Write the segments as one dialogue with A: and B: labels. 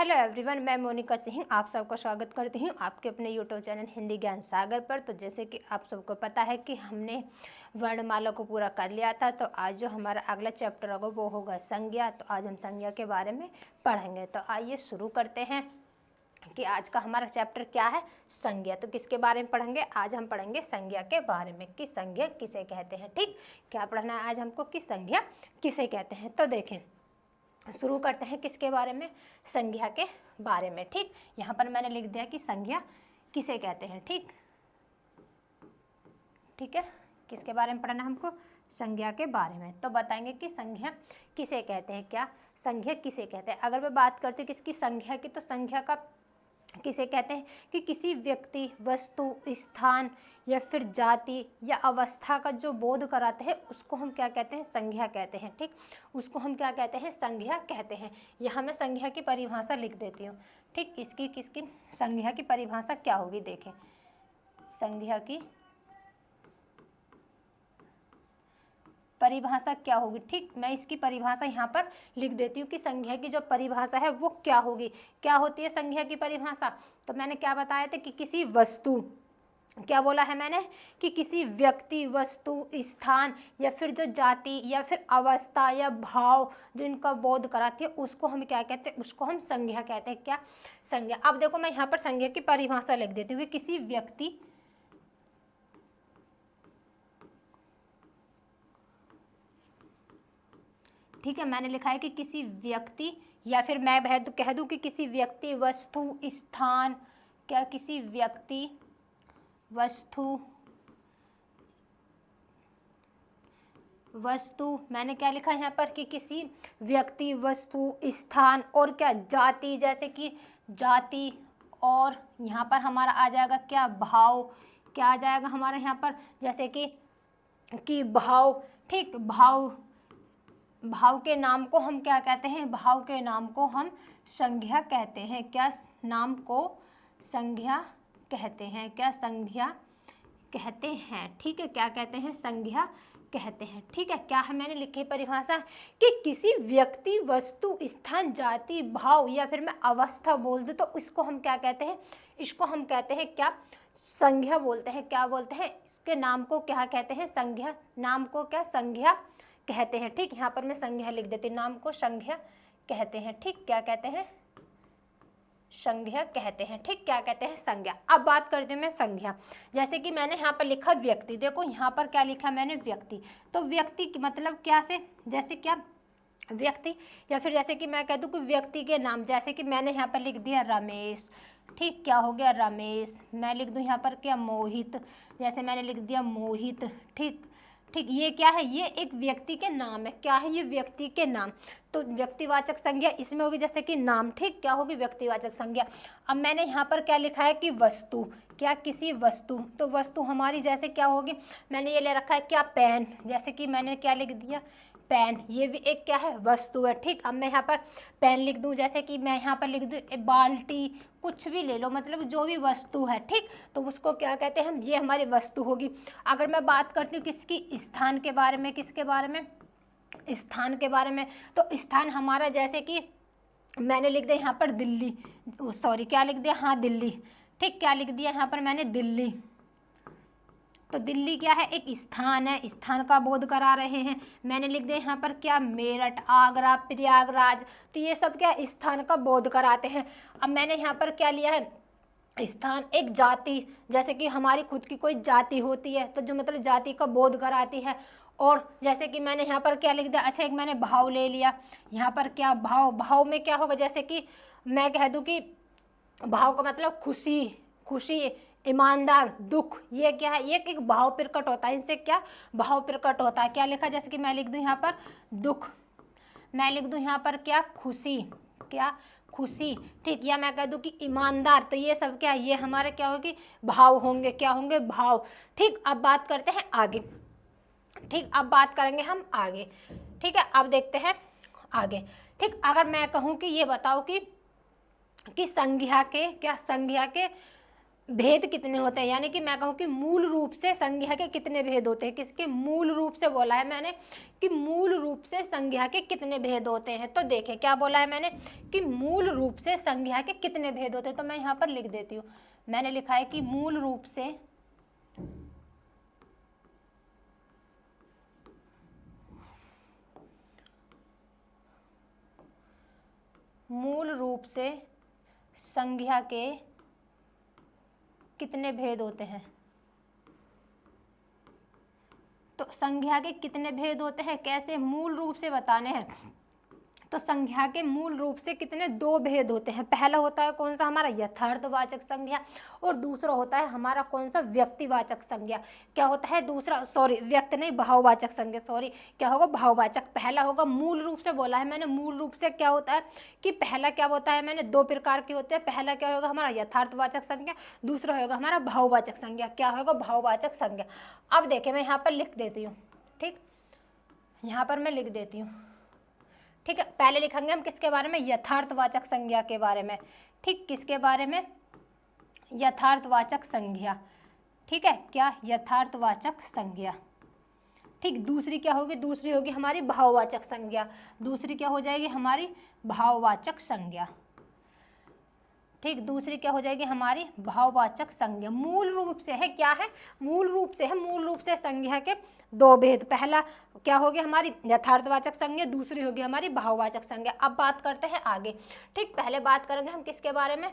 A: Hello everyone, मैं मोनिका सिंह आप सबका स्वागत करती हूँ आपके अपने यूट्यूब चैनल हिंदी ज्ञान सागर पर। तो जैसे कि आप सबको पता है कि हमने वर्णमाला को पूरा कर लिया था, तो आज जो हमारा अगला चैप्टर होगा वो होगा संज्ञा। तो आज हम संज्ञा के बारे में पढ़ेंगे। तो आइए शुरू करते हैं कि आज का हमारा चैप्टर क्या है, संज्ञा। तो किसके बारे में पढ़ेंगे? आज हम पढ़ेंगे संज्ञा के बारे में कि संज्ञा किसे कहते हैं। ठीक, क्या पढ़ना है आज हमको कि संज्ञा किसे कहते हैं। तो देखें, शुरू करते हैं किसके बारे में, संज्ञा के बारे में। ठीक, यहाँ पर मैंने लिख दिया कि संज्ञा किसे कहते हैं। ठीक ठीक है, किसके बारे में पढ़ना है हमको? संज्ञा के बारे में। तो बताएंगे कि संज्ञा किसे कहते हैं, क्या संज्ञा किसे कहते हैं। अगर मैं बात करती हूँ किसकी, संज्ञा की, तो संज्ञा का किसे कहते हैं कि किसी व्यक्ति, वस्तु, स्थान या फिर जाति या अवस्था का जो बोध कराते हैं उसको हम क्या कहते हैं? संज्ञा कहते हैं। ठीक, उसको हम क्या कहते हैं? संज्ञा कहते हैं। यहाँ मैं संज्ञा की परिभाषा लिख देती हूँ। ठीक, इसकी किसकी संज्ञा की परिभाषा क्या होगी, देखें। संज्ञा की परिभाषा क्या होगी? ठीक, मैं इसकी परिभाषा यहाँ पर लिख देती हूँ कि संज्ञा की जो परिभाषा है वो क्या होगी। क्या होती है संज्ञा की परिभाषा? तो मैंने क्या बताया था कि किसी वस्तु, क्या बोला है मैंने कि किसी व्यक्ति, वस्तु, स्थान या फिर जो जाति या फिर अवस्था या भाव जो इनका बोध कराती है उसको हम क्या कहते हैं? उसको हम संज्ञा कहते हैं। क्या? संज्ञा। अब देखो, मैं यहाँ पर संज्ञा की परिभाषा लिख देती हूँ कि किसी व्यक्ति, ठीक है, मैंने लिखा है कि किसी व्यक्ति, या फिर मैं कह दूं कि किसी व्यक्ति, वस्तु, स्थान, क्या किसी व्यक्ति, वस्तु मैंने क्या लिखा है यहाँ पर कि किसी व्यक्ति, वस्तु, स्थान और क्या जाति, जैसे कि जाति, और यहाँ पर हमारा आ जाएगा क्या? भाव। क्या आ जाएगा हमारा यहाँ पर? जैसे कि भाव। ठीक, भाव के नाम को हम क्या कहते हैं? भाव के नाम को हम संज्ञा कहते हैं। क्या नाम को संज्ञा कहते हैं? क्या संज्ञा कहते हैं? ठीक है, क्या कहते हैं? संज्ञा कहते हैं। ठीक है, क्या है मैंने लिखी परिभाषा कि किसी व्यक्ति, वस्तु, स्थान, जाति, भाव या फिर मैं अवस्था बोल दूं तो इसको हम क्या कहते हैं? इसको हम कहते हैं क्या? संज्ञा बोलते हैं। क्या बोलते हैं? इसके नाम को क्या कहते हैं? संज्ञा। नाम को क्या? संज्ञा कहते हैं। ठीक, यहाँ पर मैं संज्ञा लिख देती हूँ, नाम को संज्ञा कहते हैं। ठीक, क्या कहते हैं? संज्ञा कहते हैं। ठीक, क्या कहते हैं? संज्ञा। अब बात करते हैं मैं संज्ञा। जैसे कि मैंने यहाँ पर लिखा व्यक्ति, देखो यहाँ पर क्या लिखा मैंने? व्यक्ति। तो व्यक्ति की मतलब क्या से, जैसे क्या व्यक्ति, या फिर जैसे कि मैं कह दूँ कि व्यक्ति के नाम, जैसे कि मैंने यहाँ पर लिख दिया रमेश। ठीक, क्या हो गया? रमेश। मैं लिख दूँ यहाँ पर क्या? मोहित। जैसे मैंने लिख दिया मोहित। ठीक, ये क्या है? ये एक व्यक्ति के नाम है। क्या है? ये व्यक्ति के नाम। तो व्यक्तिवाचक संज्ञा इसमें होगी, जैसे कि नाम। ठीक, क्या होगी? व्यक्तिवाचक संज्ञा। अब मैंने यहाँ पर क्या लिखा है कि वस्तु। क्या? किसी वस्तु। तो वस्तु हमारी जैसे क्या होगी? मैंने ये ले रखा है क्या? पेन। जैसे कि मैंने क्या लिख दिया? पेन। ये भी एक क्या है? वस्तु है। ठीक, अब मैं यहाँ पर पेन लिख दूँ, जैसे कि मैं यहाँ पर लिख दूँ बाल्टी, कुछ भी ले लो, मतलब जो भी वस्तु है। ठीक, तो उसको क्या कहते हैं हम? ये हमारी वस्तु होगी। अगर मैं बात करती हूँ किसकी? स्थान के बारे में। किसके बारे में? स्थान के बारे में। तो स्थान हमारा, जैसे कि मैंने लिख दिया यहाँ पर दिल्ली, सॉरी क्या लिख दिया? हाँ, दिल्ली। ठीक, क्या लिख दिया यहाँ पर मैंने? दिल्ली। तो दिल्ली क्या है? एक स्थान है, स्थान का बोध करा रहे हैं। मैंने लिख दिया यहाँ पर क्या? मेरठ, आगरा, प्रयागराज। तो ये सब क्या? स्थान का बोध कराते हैं। अब मैंने यहाँ पर क्या लिया है? स्थान। एक जाति, जैसे कि हमारी खुद की कोई जाति होती है तो जो मतलब जाति का बोध कराती है। और जैसे कि मैंने यहाँ पर क्या लिख दिया? अच्छा, एक मैंने भाव ले लिया। यहाँ पर क्या? भाव। भाव में क्या होगा? जैसे कि मैं कह दूँ कि भाव का मतलब खुशी, ईमानदार, दुख। ये क्या है? ये एक भाव प्रकट होता है, इनसे क्या? भाव प्रकट होता है। क्या लिखा? जैसे कि मैं लिख दूं यहाँ पर दुख, मैं लिख दूं यहाँ पर क्या? खुशी। क्या? खुशी। ठीक, या मैं कह दूं कि ईमानदार। तो ये सब क्या? ये हमारे क्या होगी? भाव होंगे। क्या होंगे? भाव। ठीक, अब बात करते हैं आगे। ठीक, अब बात करेंगे हम आगे। ठीक है, अब देखते हैं आगे। ठीक, अगर मैं कहूँ कि ये बताओ कि संज्ञा के क्या? संज्ञा के भेद कितने होते हैं, यानी कि मैं कहूँ कि मूल रूप से संज्ञा के कितने भेद होते हैं। किसके मूल रूप से बोला है मैंने कि मूल रूप से संज्ञा के कितने भेद होते हैं। तो देखिए क्या बोला है मैंने कि मूल रूप से संज्ञा के कितने भेद होते हैं। तो मैं यहाँ पर लिख देती हूँ, मैंने लिखा है कि मूल रूप से संज्ञा के कितने भेद होते हैं। तो संज्ञा के कितने भेद होते हैं, कैसे मूल रूप से बताने हैं। तो संज्ञा के मूल रूप से कितने, दो भेद होते हैं। पहला होता है कौन सा, हमारा यथार्थवाचक संज्ञा, और दूसरा होता है हमारा कौन सा, व्यक्तिवाचक संज्ञा। क्या होता है दूसरा, सॉरी व्यक्त नहीं, भाववाचक संज्ञा, सॉरी क्या होगा, भाववाचक। पहला होगा मूल रूप से, बोला है मैंने मूल रूप से क्या होता है कि पहला क्या होता है मैंने, दो प्रकार के होते हैं। पहला क्या होगा हमारा यथार्थवाचक संज्ञा, दूसरा होगा हमारा भाववाचक संज्ञा। क्या होगा, भाववाचक संज्ञा। अब देखिए मैं यहाँ पर लिख देती हूँ, ठीक, यहाँ पर मैं लिख देती हूँ, ठीक है। पहले लिखेंगे हम किसके बारे में, यथार्थवाचक संज्ञा के बारे में, ठीक, किसके बारे में, यथार्थवाचक संज्ञा, ठीक है, क्या, यथार्थवाचक संज्ञा, ठीक। दूसरी क्या होगी, दूसरी होगी हमारी भाववाचक संज्ञा, दूसरी क्या हो जाएगी हमारी भाववाचक संज्ञा, ठीक। दूसरी क्या हो जाएगी हमारी भाववाचक संज्ञा। मूल रूप से है, क्या है, मूल रूप से है, मूल रूप से संज्ञा के दो भेद। पहला क्या होगी हमारी यथार्थवाचक संज्ञा, दूसरी होगी हमारी भाववाचक संज्ञा। अब बात करते हैं आगे, ठीक। पहले बात करेंगे हम किसके बारे में,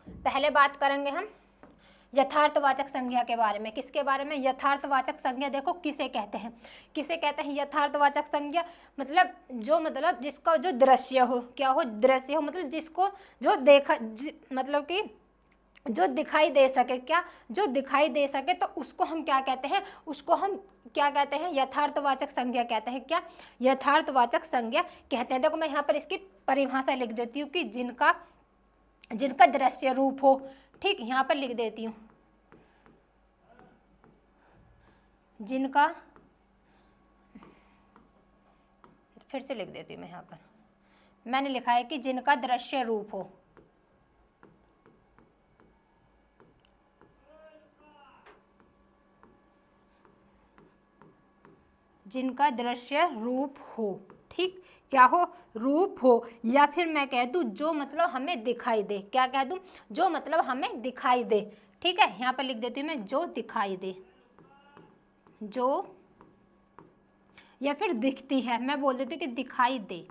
A: पहले बात करेंगे हम यथार्थवाचक संज्ञा के बारे में। किसके बारे में, यथार्थवाचक संज्ञा। देखो किसे कहते हैं, किसे कहते हैं यथार्थवाचक संज्ञा, मतलब जो, मतलब जिसका जो दृश्य हो, क्या हो, दृश्य हो, मतलब जिसको जो देखा, मतलब कि जो दिखाई दे सके, क्या, जो दिखाई दे सके, तो उसको हम क्या कहते हैं, उसको हम क्या कहते हैं, यथार्थवाचक संज्ञा कहते हैं। क्या, यथार्थवाचक संज्ञा कहते हैं। देखो मैं यहाँ पर इसकी परिभाषा लिख देती हूँ कि जिनका, जिनका दृश्य रूप हो, ठीक, यहाँ पर लिख देती हूँ, जिनका, फिर से लिख देती हूँ मैं यहाँ पर, मैंने लिखा है कि जिनका दृश्य रूप हो, जिनका दृश्य रूप हो, ठीक, क्या हो, रूप हो, या फिर मैं कह दूं जो मतलब हमें दिखाई दे। क्या कह दूं, जो मतलब हमें दिखाई दे, ठीक है। यहाँ पर लिख देती हूँ मैं, जो दिखाई दे, जो, या फिर दिखती है, मैं बोल देती हूँ कि दिखाई दे,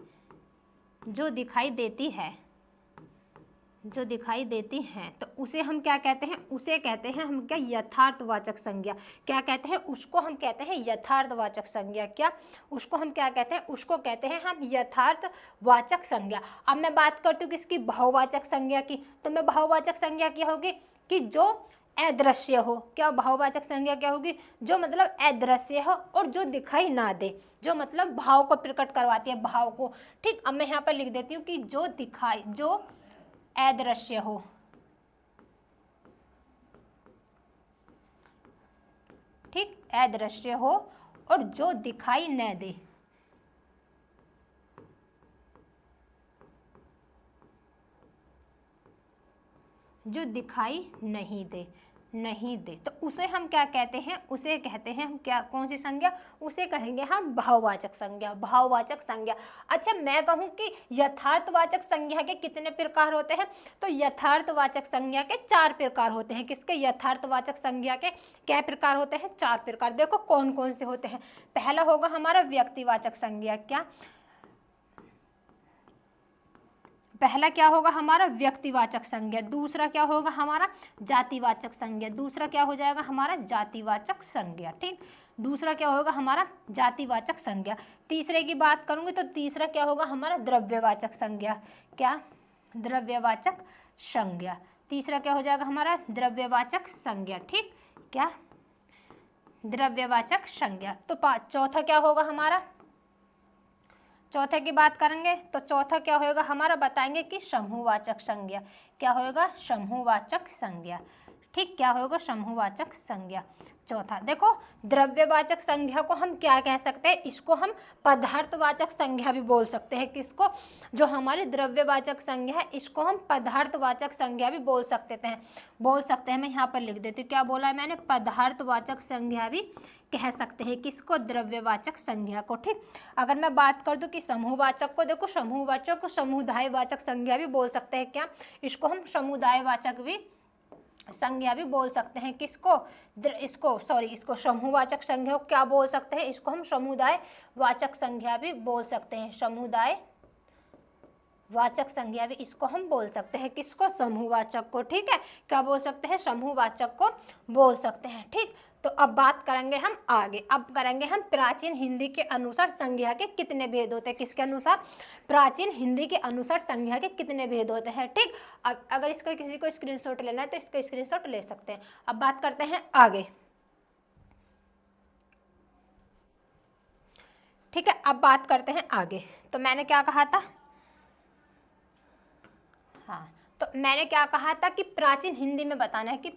A: जो दिखाई देती है, जो दिखाई देती हैं, तो उसे हम क्या कहते हैं, उसे कहते हैं हम क्या, यथार्थवाचक संज्ञा। क्या कहते हैं, उसको हम कहते हैं यथार्थवाचक संज्ञा। क्या, उसको हम क्या कहते हैं, उसको कहते हैं हम यथार्थवाचक संज्ञा। अब मैं बात करती हूँ किसकी, भाववाचक संज्ञा की। तो मैं भाववाचक संज्ञा क्या होगी कि जो अदृश्य हो। क्या, भाववाचक संज्ञा क्या होगी, जो मतलब अदृश्य हो और जो दिखाई ना दे, जो मतलब भाव को प्रकट करवाती है, भाव को, ठीक। अब मैं यहाँ पर लिख देती हूँ कि जो दिखाई, जो अदृश्य हो, ठीक, अदृश्य हो और जो दिखाई न दे, जो दिखाई नहीं दे, नहीं दे, तो उसे हम क्या कहते हैं, उसे कहते हैं हम क्या, कौन सी संज्ञा, उसे कहेंगे हम भाववाचक संज्ञा, भाववाचक संज्ञा। अच्छा मैं कहूँ कि यथार्थवाचक संज्ञा के कितने प्रकार होते हैं, तो यथार्थवाचक संज्ञा के चार प्रकार होते हैं। किसके, यथार्थवाचक संज्ञा के क्या प्रकार होते हैं, चार प्रकार। देखो कौन कौन से होते हैं। पहला होगा हमारा व्यक्तिवाचक संज्ञा। क्या, पहला क्या होगा हमारा व्यक्तिवाचक संज्ञा, दूसरा क्या होगा हमारा जातिवाचक संज्ञा, दूसरा क्या हो जाएगा हमारा जातिवाचक संज्ञा, ठीक। दूसरा क्या होगा हमारा जातिवाचक संज्ञा। तीसरे की बात करूंगी तो तीसरा क्या होगा हमारा द्रव्यवाचक संज्ञा। क्या, द्रव्यवाचक संज्ञा, तीसरा क्या हो जाएगा हमारा द्रव्यवाचक संज्ञा, ठीक। क्या, द्रव्यवाचक संज्ञा। तो चौथा क्या होगा हमारा, चौथे की बात करेंगे तो चौथा क्या होगा हमारा, बताएंगे कि समूहवाचक संज्ञा। क्या होगा, समूहवाचक संज्ञा, ठीक, क्या होगा समूहवाचक संज्ञा। चौथा देखो, द्रव्यवाचक संज्ञा को हम क्या कह सकते हैं, इसको हम पदार्थवाचक संज्ञा भी बोल सकते हैं। किसको, जो हमारी द्रव्यवाचक संज्ञा है इसको हम पदार्थवाचक संज्ञा भी बोल सकते हैं। मैं यहाँ पर लिख देती हूँ, क्या बोला है मैंने, पदार्थवाचक संज्ञा भी कह सकते हैं किसको, द्रव्यवाचक संज्ञा को। ठीक, अगर मैं बात कर दूं कि समूहवाचक को, देखो समूहवाचक को समुदायवाचक संज्ञा भी बोल सकते हैं। क्या, इसको हम समुदायवाचक भी संज्ञा भी बोल सकते हैं। किसको, इसको समूहवाचक संज्ञा को क्या बोल सकते हैं, इसको हम समुदायवाचक संज्ञा भी बोल सकते हैं। समुदाय वाचक संज्ञा भी इसको हम बोल सकते हैं। किसको, समूहवाचक को। ठीक है, क्या बोल सकते हैं, समूहवाचक को बोल सकते हैं। ठीक, तो अब बात करेंगे हम आगे। अब करेंगे हम प्राचीन हिंदी के अनुसार संज्ञा के कितने भेद होते हैं। किसके अनुसार, प्राचीन हिंदी के अनुसार संज्ञा के कितने भेद होते हैं। ठीक, अब अगर इसको किसी को स्क्रीनशॉट लेना है तो इसका स्क्रीनशॉट ले सकते हैं। अब बात करते हैं आगे। ठीक है, अब बात करते हैं आगे। तो मैंने क्या कहा था, हाँ, तो मैंने क्या कहा था कि प्राचीन हिंदी में बताना है कि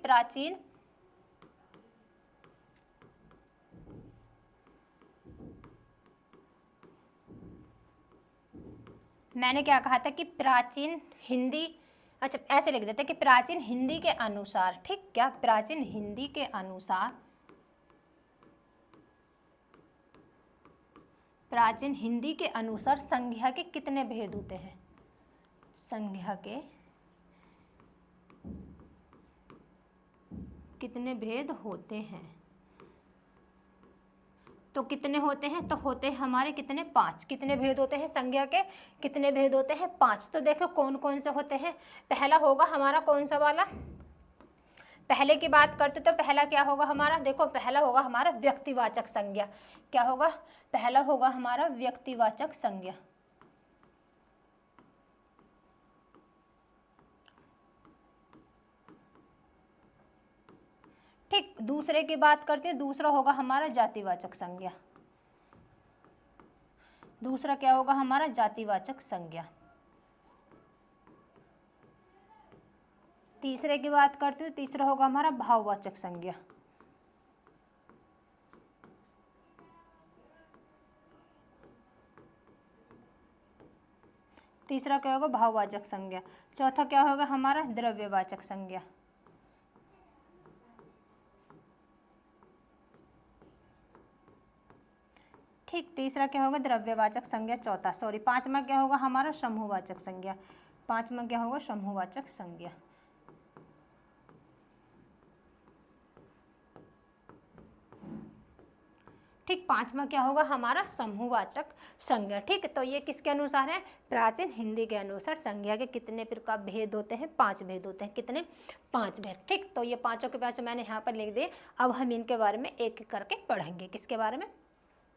A: मैंने क्या कहा था कि प्राचीन हिंदी, अच्छा ऐसे लिख देते हैं कि प्राचीन हिंदी के अनुसार, ठीक, क्या प्राचीन हिंदी के अनुसार, प्राचीन हिंदी के अनुसार संज्ञा के कितने भेद होते हैं। संज्ञा के कितने भेद होते हैं, तो कितने होते हैं, तो होते हैं हमारे कितने, 5। कितने भेद होते हैं संज्ञा के, कितने भेद होते हैं, 5। तो देखो कौन कौन से होते हैं। पहला होगा हमारा कौन सा वाला, पहले की बात करते तो पहला क्या होगा हमारा, देखो पहला होगा हमारा व्यक्तिवाचक संज्ञा। क्या होगा, पहला होगा हमारा व्यक्तिवाचक संज्ञा। ठीक, दूसरे की बात करते हैं, दूसरा होगा हमारा जातिवाचक संज्ञा। दूसरा क्या होगा हमारा, जातिवाचक संज्ञा। तीसरे की बात करते हैं, तीसरा होगा हमारा भाववाचक संज्ञा। तीसरा क्या होगा, भाववाचक संज्ञा। चौथा क्या होगा हमारा, द्रव्यवाचक संज्ञा। ठीक, तीसरा क्या होगा, द्रव्यवाचक संज्ञा। चौथा, सॉरी, पांचवा क्या होगा हमारा, समूहवाचक संज्ञा। पांचवा क्या होगा, समूहवाचक संज्ञा। ठीक, पांचवा क्या होगा हमारा, समूहवाचक संज्ञा। ठीक, तो ये किसके अनुसार है, प्राचीन हिंदी के अनुसार संज्ञा के कितने प्रकार भेद होते हैं, 5 भेद होते हैं। कितने, 5 भेद। ठीक, तो ये पांचों के पांचों मैंने यहाँ पर लिख दिए। अब हम इनके बारे में एक एक करके पढ़ेंगे। किसके बारे में,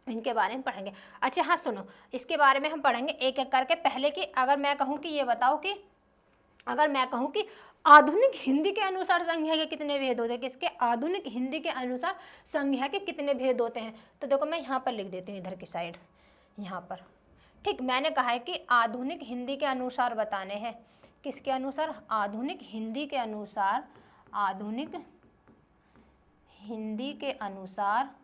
A: इनके बारे में पढ़ेंगे। अच्छा हाँ सुनो, इसके बारे में हम पढ़ेंगे एक एक करके। पहले की अगर मैं कहूँ कि ये बताओ कि, अगर मैं कहूँ कि आधुनिक हिंदी के अनुसार संज्ञा के कितने भेद होते हैं, किसके, आधुनिक हिंदी के अनुसार संज्ञा के कितने भेद होते हैं, तो देखो मैं यहाँ पर लिख देती हूँ, इधर की साइड, यहाँ पर। ठीक, मैंने कहा है कि आधुनिक हिंदी के अनुसार बताने हैं। किसके अनुसार, आधुनिक हिंदी के अनुसार, आधुनिक हिंदी के अनुसार,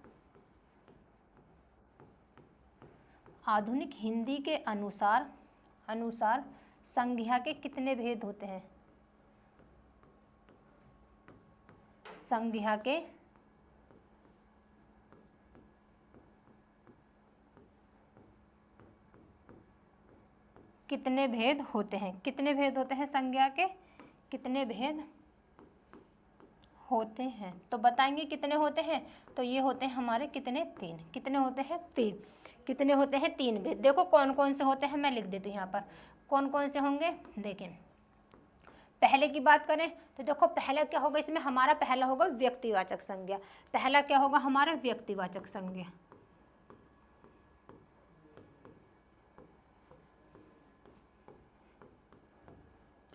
A: आधुनिक हिंदी के अनुसार संज्ञा के कितने भेद होते हैं। संज्ञा के कितने भेद होते हैं, कितने भेद होते हैं, संज्ञा के कितने भेद होते हैं, तो बताएंगे कितने होते हैं। तो ये होते हैं हमारे कितने, 3। कितने होते हैं, 3। कितने होते हैं, 3 भेद। देखो कौन कौन से होते हैं, मैं लिख देती हूँ यहाँ पर कौन कौन से होंगे। देखें, पहले की बात करें तो देखो पहला क्या होगा, इसमें हमारा पहला होगा व्यक्तिवाचक संज्ञा। पहला क्या होगा हमारा, व्यक्तिवाचक संज्ञा।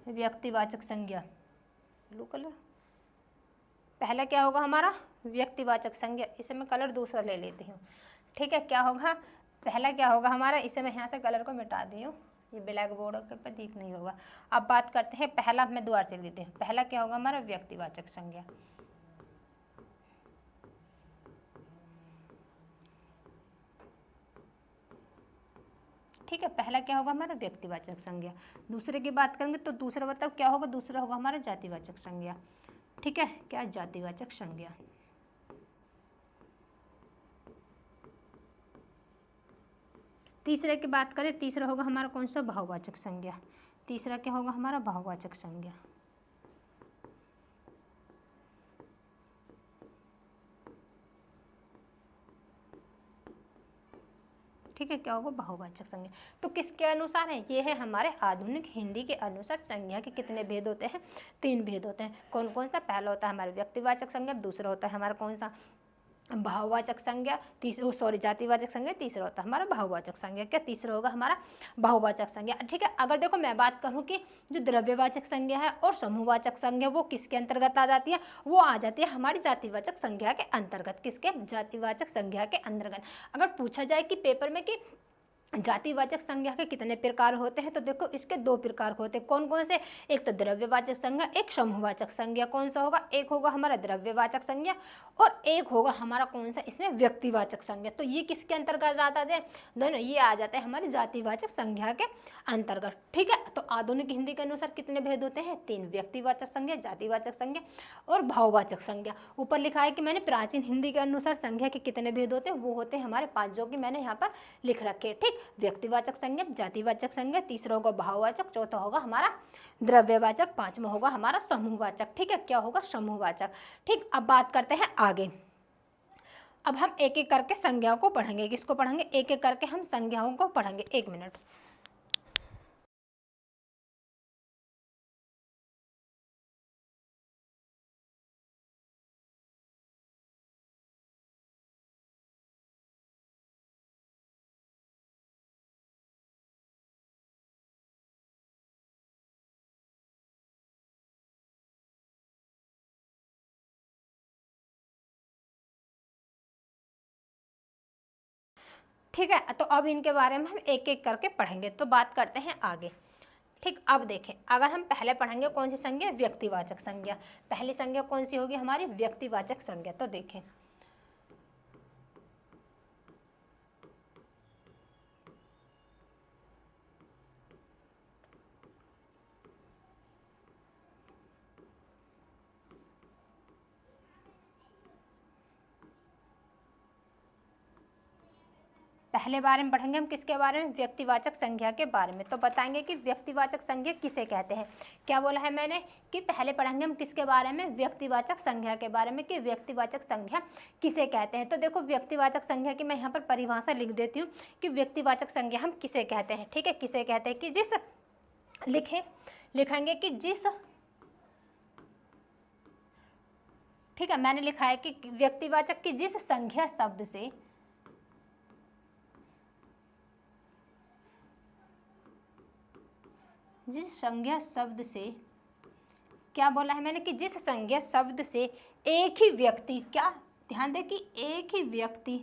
A: व्यक्तिवाचक संज्ञा, ब्लू कलर। पहला क्या होगा हमारा, व्यक्तिवाचक संज्ञा। इसे मैं कलर दूसरा ले लेती हूँ। ठीक है, क्या होगा, पहला क्या होगा हमारा, इसे मैं यहाँ से कलर को मिटा दी हूँ, ये ब्लैक बोर्ड पर ठीक नहीं होगा। अब बात करते हैं, पहला मैं दोबारा से लेती हूँ। पहला क्या होगा हमारा, व्यक्तिवाचक संज्ञा। ठीक है, पहला क्या होगा हमारा व्यक्तिवाचक संज्ञा। दूसरे की बात करेंगे तो दूसरा बताओ क्या होगा, दूसरा होगा हमारा जातिवाचक संज्ञा। ठीक है, क्या जातिवाचक संज्ञा। तीसरे की बात करें, तीसरा होगा हमारा कौन सा, बहुवाचक संज्ञा। तीसरा क्या होगा हमारा, बहुवाचक संज्ञा। ठीक है, क्या होगा, बहुवाचक संज्ञा। तो किसके अनुसार है, ये है हमारे आधुनिक हिंदी के अनुसार संज्ञा के कितने भेद होते हैं, 3 भेद होते हैं। कौन कौन सा, पहला होता है हमारा व्यक्तिवाचक संज्ञा, दूसरा होता है हमारा कौन सा, बहुवाचक संज्ञा, जातिवाचक संज्ञा, तीसरा होता है हमारा बहुवाचक संज्ञा। क्या तीसरा होगा हमारा बहुवाचक संज्ञा। ठीक है, अगर देखो मैं बात करूं कि जो द्रव्यवाचक संज्ञा है और समूहवाचक संज्ञा वो किसके अंतर्गत आ जाती है, वो आ जाती है हमारी जातिवाचक संज्ञा के अंतर्गत। किसके, जातिवाचक संज्ञा के अंतर्गत। अगर पूछा जाए कि पेपर में कि जातिवाचक संज्ञा के कितने प्रकार होते हैं, तो देखो इसके 2 प्रकार होते हैं। कौन कौन से, एक तो द्रव्यवाचक संज्ञा, एक समूहवाचक संज्ञा। कौन सा होगा, एक होगा हमारा द्रव्यवाचक संज्ञा और एक होगा हमारा कौन सा, इसमें व्यक्तिवाचक संज्ञा। तो ये किसके अंतर्गत आता है, दोनों ये आ जाते हैं हमारी जातिवाचक संज्ञा के अंतर्गत। ठीक है, तो आधुनिक हिंदी के अनुसार कितने भेद होते हैं, 3, व्यक्तिवाचक संज्ञा, जातिवाचक संज्ञा और बहुवाचक संज्ञा। ऊपर लिखा है कि मैंने प्राचीन हिंदी के अनुसार संज्ञा के कितने भेद होते हैं, वो होते हैं हमारे 5, जो कि मैंने यहाँ पर लिख रखे। ठीक, व्यक्तिवाचक संज्ञा, जातिवाचक संज्ञा, तीसरा होगा बहुवाचक, चौथा होगा हमारा द्रव्यवाचक, पांचवा होगा हमारा समूहवाचक। ठीक है, क्या होगा, समूहवाचक। ठीक, अब बात करते हैं आगे। अब हम एक एक करके संज्ञाओं को पढ़ेंगे। किसको पढ़ेंगे, एक एक करके हम संज्ञाओं को पढ़ेंगे। 1 मिनट। ठीक है, तो अब इनके बारे में हम एक एक करके पढ़ेंगे। तो बात करते हैं आगे। ठीक, अब देखें, अगर हम पहले पढ़ेंगे कौन सी संज्ञा, व्यक्तिवाचक संज्ञा। पहली संज्ञा कौन सी होगी हमारी, व्यक्तिवाचक संज्ञा। तो देखें, पहले बारे में पढ़ेंगे हम किसके बारे में, व्यक्तिवाचक संज्ञा के बारे में। तो बताएंगे कि व्यक्तिवाचक संज्ञा किसे कहते हैं। क्या बोला है मैंने कि पहले पढ़ेंगे हम किसके बारे में, व्यक्तिवाचक संज्ञा के बारे में, कि व्यक्तिवाचक संज्ञा किसे कहते हैं। तो देखो, व्यक्तिवाचक संज्ञा की मैं यहाँ पर परिभाषा लिख देती हूँ कि व्यक्तिवाचक संज्ञा हम किसे कहते हैं। ठीक है, किसे कहते हैं कि जिस, लिखेंगे कि जिस, ठीक है, मैंने लिखा है कि व्यक्तिवाचक की जिस संज्ञा शब्द से, जिस संज्ञा शब्द से, क्या बोला है मैंने कि जिस संज्ञा शब्द से एक ही व्यक्ति, क्या ध्यान दे कि एक ही व्यक्ति,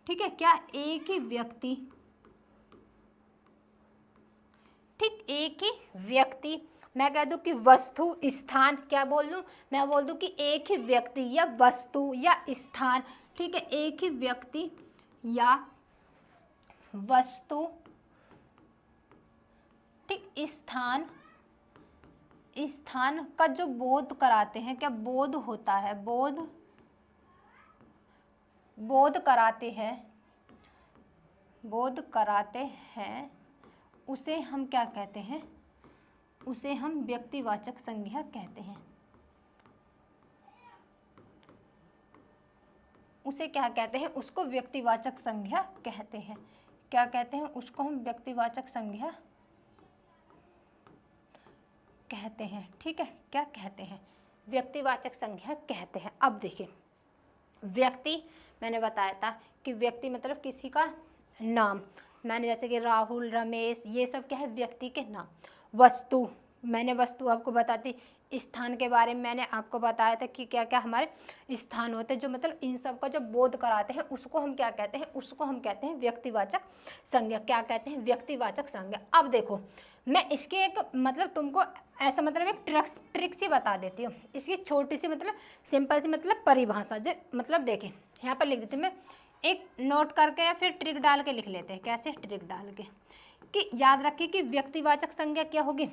A: ठीक है, क्या एक ही व्यक्ति, ठीक, एक ही व्यक्ति, मैं कह दूं कि वस्तु, स्थान, क्या बोल दूं, मैं बोल दूं कि एक ही व्यक्ति या वस्तु या स्थान। ठीक है, एक ही व्यक्ति या वस्तु, ठीक, स्थान, स्थान का जो बोध कराते हैं, क्या बोध होता है, बोध कराते हैं, बोध कराते हैं, उसे हम क्या कहते हैं, उसे हम व्यक्तिवाचक संज्ञा कहते हैं। उसे क्या कहते हैं, उसको व्यक्तिवाचक संज्ञा कहते हैं। क्या कहते हैं, उसको हम व्यक्तिवाचक संज्ञा कहते हैं। ठीक है, क्या कहते हैं, व्यक्तिवाचक संज्ञा कहते हैं। अब देखिए, व्यक्ति, मैंने बताया था कि व्यक्ति मतलब किसी का नाम, मैंने जैसे कि राहुल, रमेश, ये सब क्या है, व्यक्ति के नाम। वस्तु, मैंने वस्तु आपको बताती, स्थान के बारे में मैंने आपको बताया था कि क्या क्या हमारे स्थान होते हैं, जो मतलब इन सब का जो बोध कराते हैं, उसको हम क्या कहते हैं, उसको हम कहते हैं व्यक्तिवाचक संज्ञा। क्या कहते हैं, व्यक्तिवाचक संज्ञा। अब देखो, मैं इसकी एक मतलब तुमको ऐसा मतलब एक ट्रिक सी बता देती हूँ। इसकी छोटी सी मतलब सिंपल सी मतलब परिभाषा, जो मतलब देखें यहाँ पर लिख देती हूँ मैं, एक नोट करके या फिर ट्रिक डाल के लिख लेते हैं। कैसे? ट्रिक डाल के कि याद रखिए कि व्यक्तिवाचक संज्ञा क्या होगी,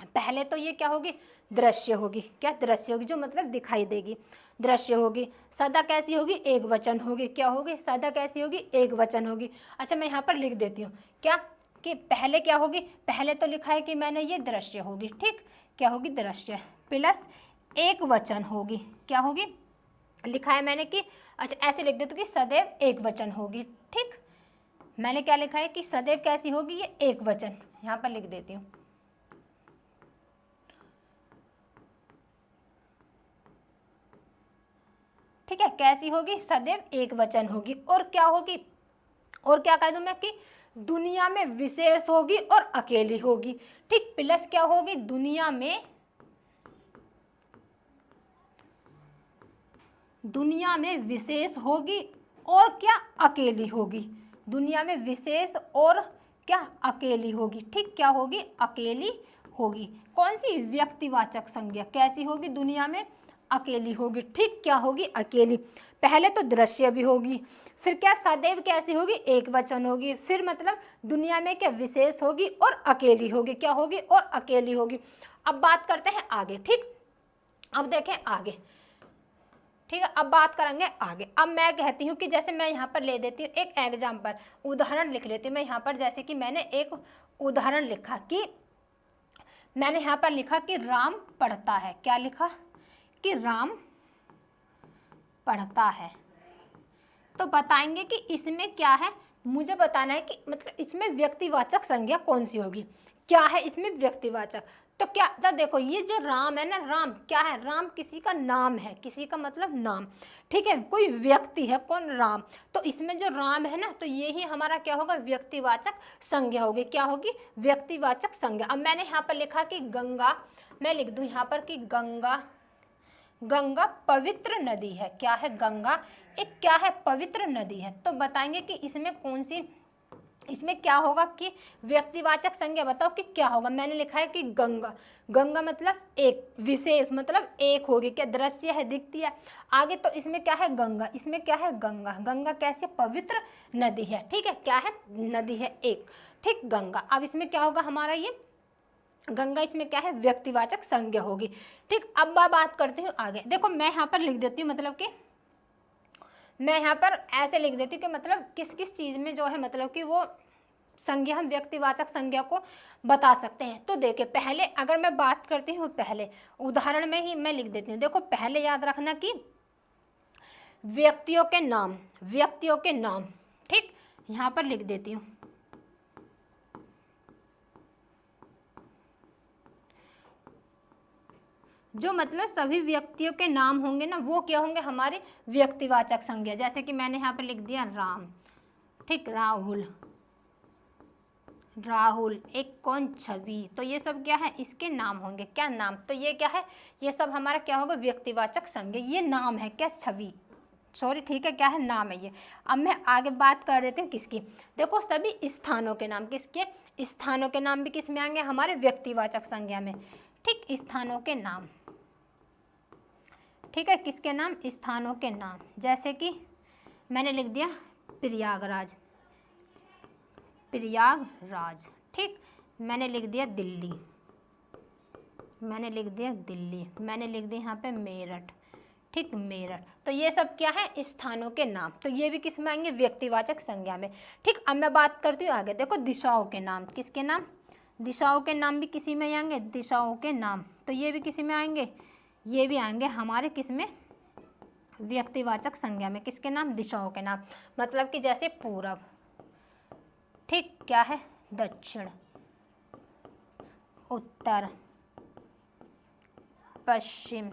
A: पहले तो ये क्या होगी, दृश्य होगी। क्या? दृश्य होगी, जो मतलब दिखाई देगी, दृश्य होगी। सदा कैसी होगी? एक वचन होगी। क्या होगी? सदा कैसी होगी? एक वचन होगी। अच्छा मैं यहाँ पर लिख देती हूँ क्या कि पहले क्या होगी, पहले तो लिखा है कि मैंने ये दृश्य होगी, ठीक, क्या होगी? दृश्य प्लस एक वचन होगी। क्या होगी? लिखा है मैंने कि, अच्छा ऐसे लिख देती हूँ कि सदैव एक वचन होगी, ठीक। मैंने क्या लिखा है कि सदैव कैसी होगी? ये एक वचन, यहाँ पर लिख देती हूँ। ठीक है, कैसी होगी? सदैव एक वचन होगी। और क्या होगी? और क्या कह दूं मैं कि दुनिया में विशेष होगी और अकेली होगी, ठीक। प्लस क्या होगी? दुनिया में विशेष होगी और क्या? अकेली होगी। दुनिया में विशेष और क्या? अकेली होगी, ठीक। क्या होगी? अकेली होगी। कौन सी? व्यक्तिवाचक संज्ञा। कैसी होगी? दुनिया में अकेली होगी, ठीक। क्या होगी? अकेली। पहले तो दृश्य भी होगी, फिर क्या? सदैव कैसी होगी? एक वचन होगी, फिर मतलब दुनिया में क्या? विशेष होगी और अकेली होगी। क्या होगी? और अकेली होगी। अब बात करते हैं आगे, ठीक। अब देखें आगे, ठीक है। अब बात करेंगे आगे। अब मैं कहती हूँ कि जैसे मैं यहाँ पर ले देती हूँ एक एग्जाम्पल, उदाहरण लिख लेती हूँ मैं यहाँ पर। जैसे कि मैंने एक उदाहरण लिखा कि मैंने यहाँ पर लिखा कि राम पढ़ता है। क्या लिखा? कि राम पढ़ता है। तो बताएंगे कि इसमें क्या है, मुझे बताना है कि मतलब इसमें व्यक्तिवाचक संज्ञा कौन सी होगी। क्या है इसमें व्यक्तिवाचक? तो क्या तो देखो, ये जो राम है ना, राम क्या है? राम किसी का नाम है, किसी का मतलब नाम, ठीक है। कोई व्यक्ति है, कौन? राम। तो इसमें जो राम है ना, तो ये ही हमारा क्या होगा? व्यक्तिवाचक संज्ञा होगी। क्या होगी? व्यक्तिवाचक संज्ञा। अब मैंने यहाँ पर लिखा कि गंगा, मैं लिख दूं यहाँ पर कि गंगा, गंगा पवित्र नदी है। क्या है? गंगा एक क्या है? पवित्र नदी है। तो बताएंगे कि इसमें कौन सी, इसमें क्या होगा कि व्यक्तिवाचक संज्ञा बताओ कि क्या होगा। मैंने लिखा है कि गंगा, गंगा मतलब एक, विशेष मतलब एक होगी। क्या? दृश्य है, दिखती है। आगे तो इसमें क्या है? गंगा, इसमें क्या है? गंगा, गंगा कैसे? पवित्र नदी है, ठीक है। क्या है? नदी है एक, ठीक, गंगा। अब इसमें क्या होगा हमारा? ये गंगा इसमें क्या है? व्यक्तिवाचक संज्ञा होगी, ठीक। अब मैं बात करती हूँ आगे। देखो मैं यहाँ पर लिख देती हूँ, मतलब कि मैं यहाँ पर ऐसे लिख देती हूँ कि मतलब किस किस चीज़ में जो है मतलब कि वो संज्ञा, हम व्यक्तिवाचक संज्ञा को बता सकते हैं। तो देखिए पहले अगर मैं बात करती हूँ, पहले उदाहरण में ही मैं लिख देती हूँ। देखो पहले याद रखना कि व्यक्तियों के नाम, व्यक्तियों के नाम, ठीक, यहाँ पर लिख देती हूँ। जो मतलब सभी व्यक्तियों के नाम होंगे ना, वो क्या होंगे? हमारे व्यक्तिवाचक संज्ञा। जैसे कि मैंने यहाँ पर लिख दिया राम, ठीक, राहुल, राहुल एक कौन? छवि। तो ये सब क्या है? इसके नाम होंगे। क्या नाम? तो ये क्या है? ये सब हमारा क्या होगा? व्यक्तिवाचक संज्ञा। ये नाम है क्या? छवि, सॉरी, ठीक है, क्या है? नाम है ये। अब मैं आगे बात कर देती हूँ किसकी। देखो सभी स्थानों के नाम, किसके? स्थानों के नाम भी किस में आएंगे? हमारे व्यक्तिवाचक संज्ञा में, ठीक। स्थानों के नाम, ठीक है। किसके नाम? स्थानों के नाम। जैसे कि मैंने लिख दिया प्रयागराज, प्रयागराज, ठीक। मैंने लिख दिया दिल्ली, मैंने लिख दिया दिल्ली, मैंने लिख दिया यहाँ पे मेरठ, ठीक, मेरठ। तो ये सब क्या है? स्थानों के नाम। तो ये भी किस में आएंगे? व्यक्तिवाचक संज्ञा में, ठीक। अब मैं बात करती हूँ आगे। देखो दिशाओं के नाम, किसके नाम? दिशाओं के नाम भी किसी में आएंगे, दिशाओं के नाम। तो ये भी किसी में आएंगे? ये भी आएंगे हमारे किस में? व्यक्तिवाचक संज्ञा में। किसके नाम? दिशाओं के नाम। मतलब कि जैसे पूरब, ठीक, क्या है? दक्षिण, उत्तर, पश्चिम।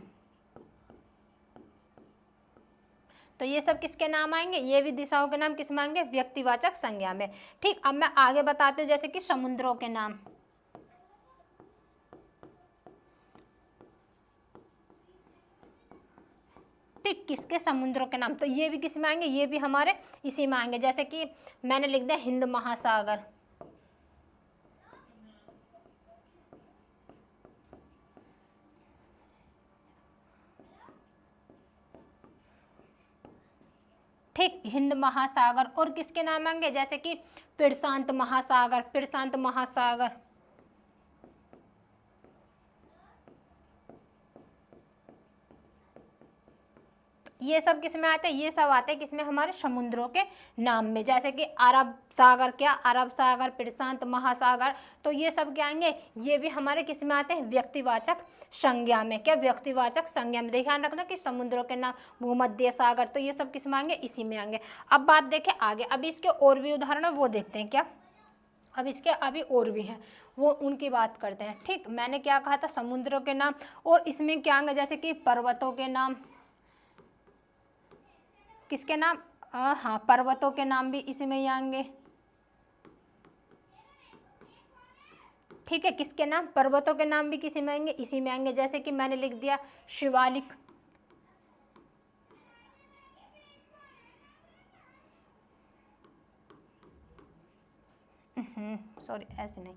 A: तो ये सब किसके नाम आएंगे? ये भी दिशाओं के नाम किस में आएंगे? व्यक्तिवाचक संज्ञा में, ठीक। अब मैं आगे बताती हूँ, जैसे कि समुद्रों के नाम, ठीक, किसके? समुद्रों के नाम। तो ये भी किस में आएंगे? ये भी हमारे इसी में आएंगे। जैसे कि मैंने लिख दिया हिंद महासागर, ठीक, हिंद महासागर। और किसके नाम आएंगे, जैसे कि प्रशांत महासागर, प्रशांत महासागर। ये सब किस में आते हैं, ये सब आते हैं किसमें, हमारे समुद्रों के नाम में, जैसे कि अरब सागर, क्या अरब सागर, प्रशांत महासागर। तो ये सब क्या आएंगे, ये भी हमारे किस में आते हैं, व्यक्तिवाचक संज्ञा में। क्या, व्यक्तिवाचक संज्ञा में। ध्यान रखना कि समुद्रों के नाम, भूमध्य सागर, तो ये सब किस में आएंगे, इसी में आएंगे। अब बात देखें आगे, अभी इसके और भी उदाहरण है वो देखते हैं। क्या, अब इसके अभी और भी हैं, वो उनकी बात करते हैं। ठीक, मैंने क्या कहा था, समुद्रों के नाम, और इसमें क्या आएंगे, जैसे कि पर्वतों के नाम, किसके नाम, हाँ, पर्वतों के नाम भी इसी में ही आएंगे। ठीक है, किसके नाम, पर्वतों के नाम भी किसी में आएंगे, इसी में आएंगे। जैसे कि मैंने लिख दिया शिवालिक, सॉरी ऐसे नहीं,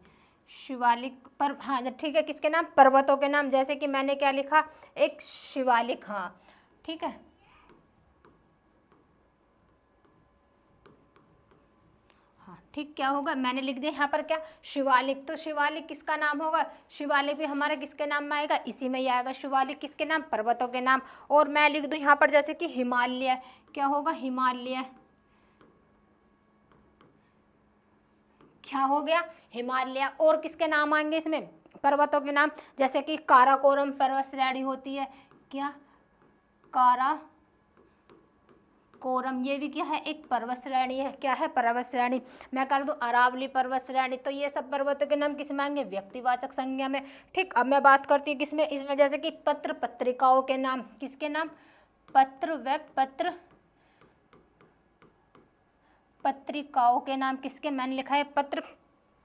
A: शिवालिक पर, हाँ ठीक है, किसके नाम, पर्वतों के नाम। जैसे कि मैंने क्या लिखा, एक शिवालिक, हाँ ठीक है, ठीक, क्या होगा, मैंने लिख दिया यहाँ पर क्या, शिवालिक। तो शिवालिक किसका नाम होगा, शिवालिक भी हमारा किसके नाम में आएगा, इसी में ही आएगा। शिवालिक किसके नाम, पर्वतों के नाम। और मैं लिख दूँ यहाँ पर जैसे कि हिमालय, क्या होगा, हिमालय, क्या हो गया, हिमालय। और किसके नाम आएंगे इसमें, पर्वतों के नाम, जैसे कि काराकोरम पर्वत श्रेणी होती है, क्या, कारा कोरम, ये भी क्या है, एक पर्वत श्रेणी है। क्या है, पर्वत श्रेणी। मैं कर दूं अरावली पर्वत श्रेणी। तो ये सब पर्वतों के नाम किस में आएंगे, व्यक्तिवाचक संज्ञा में। ठीक, अब मैं बात करती हूँ किसमें, इसमें जैसे कि पत्र पत्रिकाओं के नाम, किसके नाम, पत्र व पत्र पत्रिकाओं के नाम, किसके, मैंने लिखा है पत्र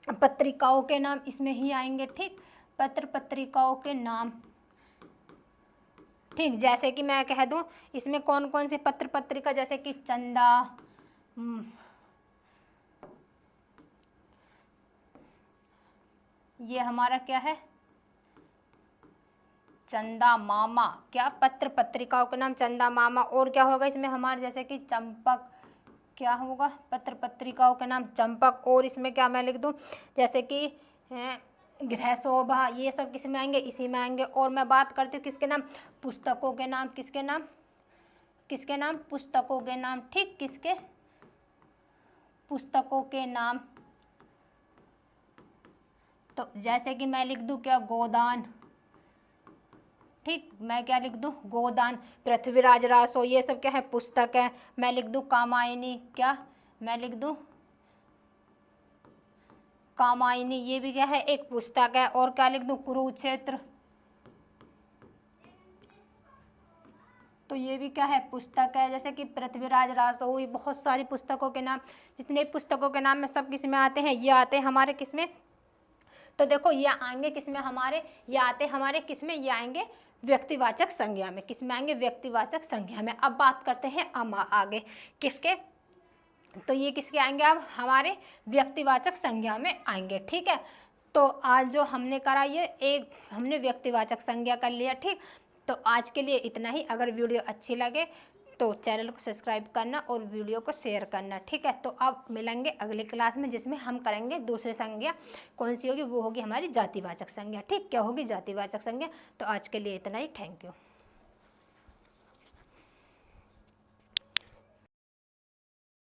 A: पत्रिकाओं के नाम, इसमें ही आएंगे। ठीक, पत्र पत्रिकाओं के नाम। ठीक, जैसे कि मैं कह दूं इसमें कौन कौन से पत्र पत्रिका, जैसे कि चंदा, ये हमारा क्या है, चंदा मामा। क्या, पत्र पत्रिकाओं के नाम चंदा मामा। और क्या होगा इसमें हमारे, जैसे कि चंपक, क्या होगा, पत्र पत्रिकाओं के नाम चंपक। और इसमें क्या मैं लिख दूं, जैसे कि गृह शोभा, ये सब किस में आएंगे, इसी में आएंगे। और मैं बात करती हूँ किसके नाम, पुस्तकों के नाम, किसके नाम, किसके नाम, पुस्तकों के नाम। ठीक, किसके, पुस्तकों के नाम। तो जैसे कि मैं लिख दूं क्या, गोदान। ठीक, मैं क्या लिख दूं, गोदान। पृथ्वीराज रासो, ये सब क्या है, पुस्तक है। मैं लिख दूं कामायनी, क्या, मैं लिख दूं कामायनी, ये भी क्या है, एक पुस्तक है। और क्या लिख दूं, कुरुक्षेत्र, तो ये भी क्या है, पुस्तक है। जैसे कि पृथ्वीराज रासो, ये बहुत सारी पुस्तकों के नाम, जितने पुस्तकों के नाम में सब किस में आते हैं, ये आते हैं हमारे किस में, तो देखो ये आएंगे किस में हमारे, ये आते हैं हमारे किस में, ये आएंगे व्यक्तिवाचक संज्ञा में। किस में आएंगे, व्यक्तिवाचक संज्ञा में। अब बात करते हैं आगे किसके, तो ये किसके आएंगे, अब हमारे व्यक्तिवाचक संज्ञा में आएंगे। ठीक है, तो आज जो हमने करा ये एक हमने व्यक्तिवाचक संज्ञा कर लिया। ठीक, तो आज के लिए इतना ही। अगर वीडियो अच्छी लगे तो चैनल को सब्सक्राइब करना और वीडियो को शेयर करना। ठीक है, तो अब मिलेंगे अगली क्लास में, जिसमें हम करेंगे दूसरी संज्ञा। कौन सी होगी, वो होगी हमारी जातिवाचक संज्ञा। ठीक, क्या होगी, जातिवाचक संज्ञा। तो आज के लिए इतना ही, थैंक यू।